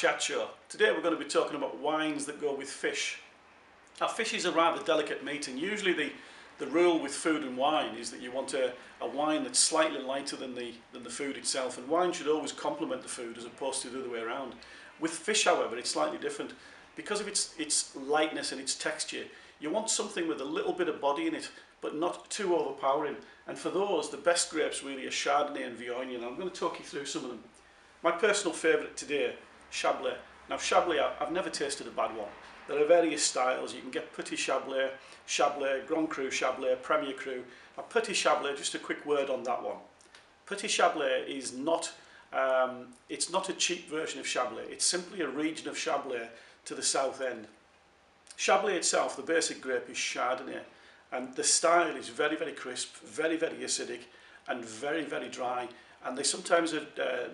Chat Show. Today we're going to be talking about wines that go with fish. Now, fish is a rather delicate meat, and usually the rule with food and wine is that you want a wine that's slightly lighter than the food itself, and wine should always complement the food as opposed to the other way around. With fish, however, it's slightly different. Because of its lightness and its texture, you want something with a little bit of body in it, but not too overpowering. And for those, the best grapes really are Chardonnay and Viognier, and I'm going to talk you through some of them. My personal favourite today, Chablis. Now, Chablis, I've never tasted a bad one. There are various styles. You can get Petit Chablis, Chablis, Grand Cru Chablis, Premier Cru. Now, Petit Chablis, just a quick word on that one. Petit Chablis is not, it's not a cheap version of Chablis. It's simply a region of Chablis to the south end. Chablis itself, the basic grape, is Chardonnay, and the style is very, very crisp, very, very acidic, and very, very dry. And they sometimes are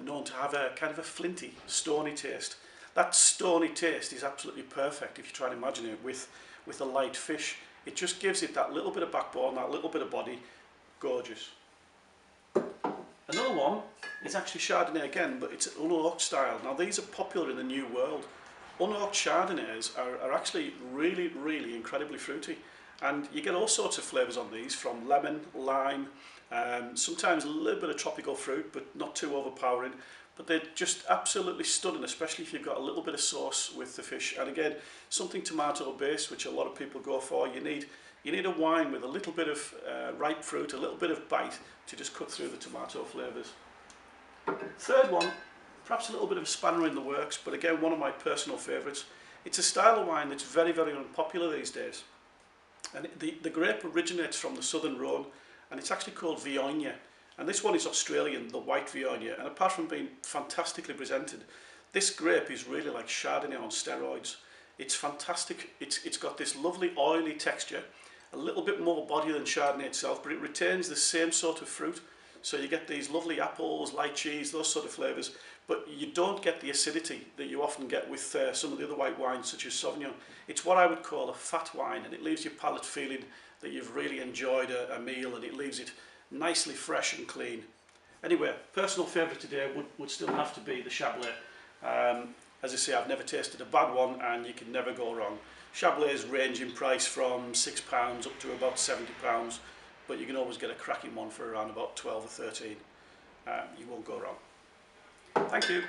known to have a kind of a flinty, stony taste. That stony taste is absolutely perfect if you try and imagine it with a light fish. It just gives it that little bit of backbone, that little bit of body. Gorgeous. Another one is actually Chardonnay again, but it's unoaked style. Now, these are popular in the New World. Unoaked Chardonnays are actually really, really incredibly fruity. And you get all sorts of flavours on these, from lemon, lime, sometimes a little bit of tropical fruit, but not too overpowering. But they're just absolutely stunning, especially if you've got a little bit of sauce with the fish. And again, something tomato based, which a lot of people go for. You need a wine with a little bit of ripe fruit, a little bit of bite to just cut through the tomato flavours. Third one, perhaps a little bit of a spanner in the works, but again, one of my personal favourites. It's a style of wine that's very, very unpopular these days. And the grape originates from the southern Rhone, and it's actually called Viognier. And this one is Australian, the white Viognier. And apart from being fantastically presented, this grape is really like Chardonnay on steroids. It's fantastic. It's got this lovely oily texture, a little bit more body than Chardonnay itself, but it retains the same sort of fruit. So you get these lovely apples, lychees, those sort of flavours, but you don't get the acidity that you often get with some of the other white wines, such as Sauvignon. It's what I would call a fat wine, and it leaves your palate feeling that you've really enjoyed a meal, and it leaves it nicely fresh and clean. Anyway, personal favourite today would still have to be the Chablis. As I say, I've never tasted a bad one, and you can never go wrong. Chablis range in price from £6 up to about £70, but you can always get a cracking one for around about 12 or 13. You won't go wrong. Thank you.